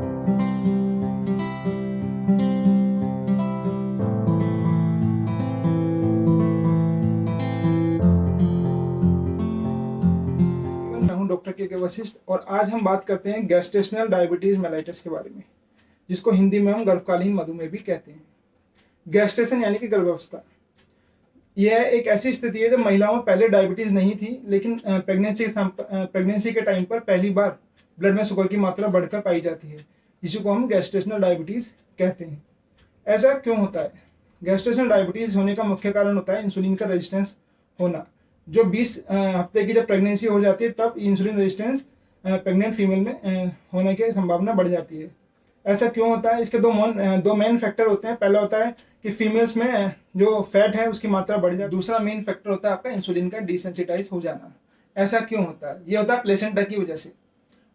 मैं हूं डॉक्टर के वशिष्ठ और आज हम बात करते हैं गैस्ट्रेशनल डायबिटीज मेलाइटिस के बारे में, जिसको हिंदी में हम गर्भकालीन मधुमेह भी कहते हैं। गैस्ट्रेशन यानी कि गर्भावस्था, यह एक ऐसी स्थिति है जब महिलाओं में पहले डायबिटीज नहीं थी, लेकिन प्रेगनेंसी के टाइम पर पहली बार ब्लड में शुगर की मात्रा बढ़कर पाई जाती है, जिसको हम गैस्ट्रेशनल डायबिटीज कहते हैं। ऐसा क्यों होता है? गैस्ट्रेशनल डायबिटीज होने का मुख्य कारण होता है इंसुलिन का रेजिस्टेंस होना। जो 20 हफ्ते की जब प्रेगनेंसी हो जाती है तब इंसुलिन रेजिस्टेंस प्रेग्नेंट फीमेल में होने की संभावना बढ़ जाती है। ऐसा क्यों होता है? इसके दो मेन फैक्टर होते हैं। पहला होता है कि फीमेल्स में जो फैट है उसकी मात्रा बढ़ जाती है। दूसरा मेन फैक्टर होता है आपका इंसुलिन का डिसेंसिटाइज हो जाना। ऐसा क्यों होता है? ये होता है प्लेसेंटा की वजह से।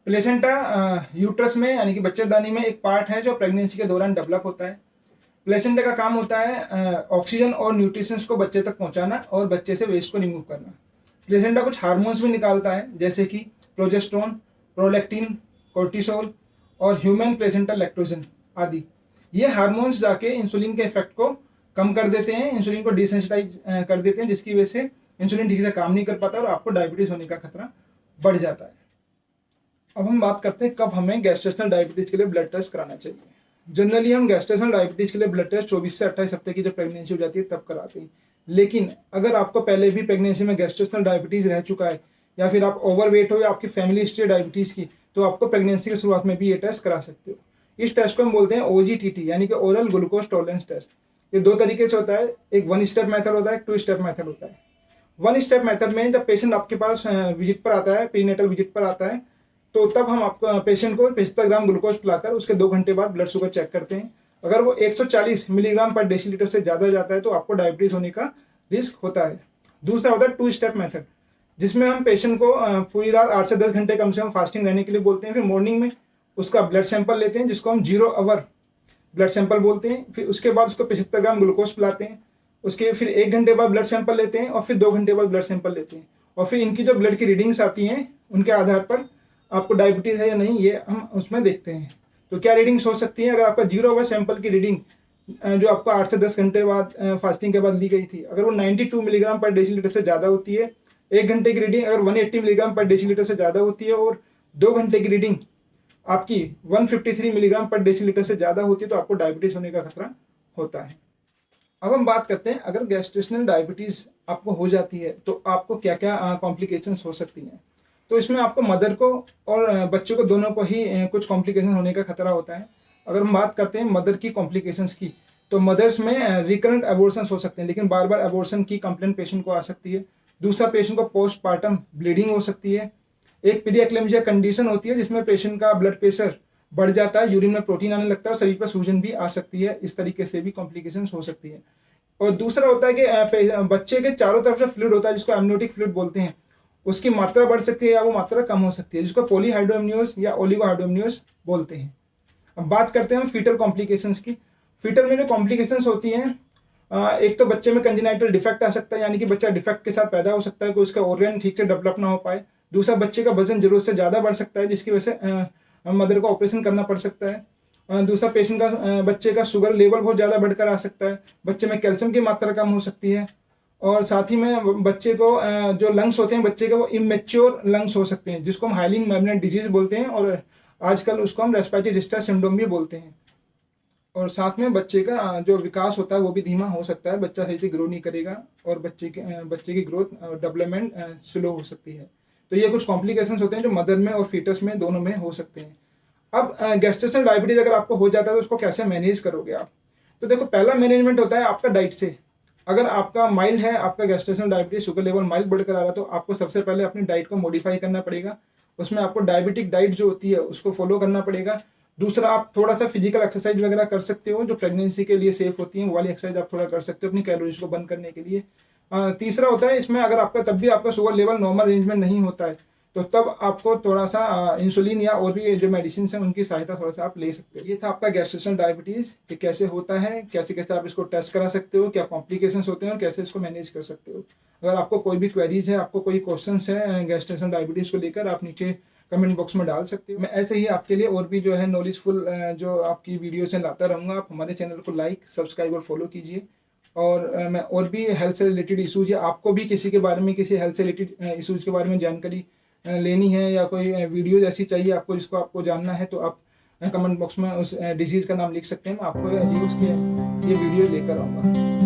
प्लेसेंटा यूट्रस में यानी कि बच्चेदानी में एक पार्ट है जो प्रेगनेंसी के दौरान डेवलप होता है। प्लेसेंटा का काम होता है ऑक्सीजन और न्यूट्रिशंस को बच्चे तक पहुंचाना और बच्चे से वेस्ट को रिमूव करना। प्लेसेंटा कुछ हार्मोन्स भी निकालता है, जैसे कि प्रोजेस्टेरोन, प्रोलैक्टिन, कोर्टिसोल और ह्यूमन प्लेसेंटल लैक्टोजन आदि। ये हार्मोन्स जाके इंसुलिन के इफेक्ट को कम कर देते हैं, इंसुलिन को डिसेंसिटाइज कर देते हैं, जिसकी वजह से इंसुलिन ठीक से काम नहीं कर पाता और आपको डायबिटीज होने का खतरा बढ़ जाता है। अब हम बात करते हैं कब हमें गैस्ट्रेशनल डायबिटीज के लिए ब्लड टेस्ट कराना चाहिए। जनरली हम गैस्ट्रेशनल डायबिटीज के लिए ब्लड टेस्ट 24 से 28 हफ्ते की जब प्रेगनेंसी हो जाती है तब कराते हैं। लेकिन अगर आपको पहले भी प्रेगनेंसी में गैस्ट्रेशनल डायबिटीज रह चुका है या फिर आप ओवरवेट हो या आपकी फैमिली हिस्ट्री है डायबिटीज की, तो आपको प्रेगनेंसी की शुरुआत में भी ये टेस्ट करा सकते हो। इस टेस्ट को हम बोलते हैं OGTT यानी कि ओरल ग्लूकोज टॉलरेंस टेस्ट। ये दो तरीके से होता है, एक 1 स्टेप मेथड होता है, एक 2 स्टेप मेथड होता है। 1 स्टेप मेथड में जब पेशेंट आपके पास विजिट पर आता है, प्रीनेटल विजिट पर आता है, तो तब हम आपको पेशेंट को 75 ग्राम ग्लूकोज पिलाकर उसके 2 घंटे बाद ब्लड शुगर चेक करते हैं। अगर वो 140 मिलीग्राम पर डेसीलीटर से ज्यादा जाता है तो आपको डायबिटीज होने का रिस्क होता है। दूसरा होता है 2 स्टेप मेथड, जिसमें हम पेशेंट को पूरी रात 8 से 10 घंटे कम से कम फास्टिंग रहने के लिए बोलते हैं। फिर मॉर्निंग में उसका ब्लड सैंपल लेते हैं, जिसको हम 0 आवर ब्लड सैंपल बोलते हैं। फिर उसके बाद उसको 75 ग्राम ग्लूकोज पिलाते हैं। उसके फिर 1 घंटे बाद ब्लड सैंपल लेते हैं और फिर 2 घंटे बाद ब्लड सैंपल लेते हैं। और फिर इनकी जो ब्लड की रीडिंग्स आती हैं उनके आधार पर आपको डायबिटीज है या नहीं ये हम उसमें देखते हैं। तो क्या रीडिंग्स हो सकती है? अगर आपका 0 आवर सैंपल की रीडिंग जो आपको 8 से 10 घंटे बाद फास्टिंग के बाद ली गई थी, अगर वो 92 मिलीग्राम पर डेसीलीटर से ज्यादा होती है, 1 घंटे की रीडिंग अगर 180 मिलीग्राम पर डेसीलीटर से ज्यादा होती है और 2 घंटे की रीडिंग आपकी 153 मिलीग्राम पर डेसीलीटर से ज्यादा होती है, तो आपको डायबिटीज होने का खतरा होता है। अब हम बात करते हैं अगर गैस्ट्रेशनल डायबिटीज आपको हो जाती है तो आपको क्या क्या कॉम्प्लिकेशंस हो सकती हैं। तो इसमें आपको मदर को और बच्चों को दोनों को ही कुछ कॉम्प्लिकेशन होने का खतरा होता है। अगर हम बात करते हैं मदर की कॉम्प्लिकेशंस की, तो मदर्स में रिकरेंट अबॉर्शंस हो सकते हैं, लेकिन बार बार अबॉर्शन की कंप्लेंट पेशेंट को आ सकती है। दूसरा, पेशेंट को पोस्टपार्टम ब्लीडिंग हो सकती है। एक पीरियक्लेम्जिया कंडीशन होती है जिसमें पेशेंट का ब्लड प्रेशर बढ़ जाता है, यूरिन में प्रोटीन आने लगता है और शरीर पर सूजन भी आ सकती है। इस तरीके से भी कॉम्प्लिकेशंस हो सकती है। और दूसरा होता है कि बच्चे के चारों तरफ से फ्लूइड होता है, जिसको एमनियोटिक फ्लूइड बोलते हैं, उसकी मात्रा बढ़ सकती है या वो मात्रा कम हो सकती है, जिसको पॉलीहाइड्रोएमनियोज या ओलिगोहाइड्रोएमनियोज बोलते हैं। अब बात करते हैं हम फीटल कॉम्प्लिकेशंस की। फीटल में जो कॉम्प्लिकेशंस होती हैं, एक तो बच्चे में कंजेनाइटल डिफेक्ट आ सकता है, यानी कि बच्चा डिफेक्ट के साथ पैदा हो सकता है, कोई उसका ऑर्गन ठीक से डेवलप ना हो पाए। दूसरा, बच्चे का वजन जरूरत से ज्यादा बढ़ सकता है, जिसकी वजह से मदर को ऑपरेशन करना पड़ सकता है। दूसरा, पेशेंट का बच्चे का शुगर लेवल बहुत ज्यादा बढ़कर आ सकता है, बच्चे में कैल्शियम की मात्रा कम हो सकती है। और साथ ही में बच्चे को जो लंग्स होते हैं बच्चे के, वो इमेच्योर लंग्स हो सकते हैं, जिसको हम हाइलीन मेम्ब्रेन डिजीज बोलते हैं और आजकल उसको हम रेस्पिरेटरी डिस्ट्रेस सिंड्रोम भी बोलते हैं। और साथ में बच्चे का जो विकास होता है वो भी धीमा हो सकता है, बच्चा सही से ग्रो नहीं करेगा और बच्चे की ग्रोथ डेवलपमेंट स्लो हो सकती है। तो ये कुछ कॉम्प्लिकेशंस होते हैं जो मदर में और फीटस में दोनों में हो सकते हैं। अब गैस्ट्रेशनल डायबिटीज अगर आपको हो जाता है तो उसको कैसे मैनेज करोगे आप? तो देखो, पहला मैनेजमेंट होता है आपका डाइट से। अगर आपका माइल्ड है, आपका gestational diabetes sugar level mild बढ़कर आ रहा है, तो आपको सबसे पहले अपनी डाइट को मॉडिफाई करना पड़ेगा। उसमें आपको डायबिटिक डाइट जो होती है उसको फॉलो करना पड़ेगा। दूसरा, आप थोड़ा सा फिजिकल एक्सरसाइज वगैरह कर सकते हो जो प्रेगनेंसी के लिए सेफ होती है, वो वाली एक्सरसाइज आप थोड़ा कर सकते हो अपनी कैलोरीज को बंद करने के लिए। तीसरा होता है इसमें, अगर आपका तब भी आपका शुगर लेवल नॉर्मल रेंज में नहीं होता है तो तब आपको थोड़ा सा इंसुलिन या और भी जो मेडिसिन है उनकी सहायता थोड़ा सा आप ले सकते हो। ये था आपका गैस्ट्रेशनल डायबिटीज कि कैसे होता है, कैसे कैसे आप इसको टेस्ट करा सकते हो, क्या कॉम्प्लिकेशंस होते हैं और कैसे इसको मैनेज कर सकते हो। अगर आपको कोई भी क्वेरीज है, आपको कोई क्वेश्चंस है गैस्ट्रेशनल डायबिटीज को लेकर, आप नीचे कमेंट बॉक्स में डाल सकते हो। मैं ऐसे ही आपके लिए और भी जो है नॉलेजफुल जो आपकी वीडियोस हैं लाता रहूँगा। आप हमारे चैनल को लाइक, सब्सक्राइब और फॉलो कीजिए। और मैं और भी हेल्थ से रिलेटेड इशूज़ या आपको भी किसी के बारे में, किसी हेल्थ से रिलेटेड इशूज़ के बारे में जानकारी लेनी है या कोई वीडियोज ऐसी चाहिए आपको जिसको आपको जानना है, तो आप कमेंट बॉक्स में उस डिजीज़ का नाम लिख सकते हैं। मैं आपको ये उसके ये वीडियो लेकर आऊँगा।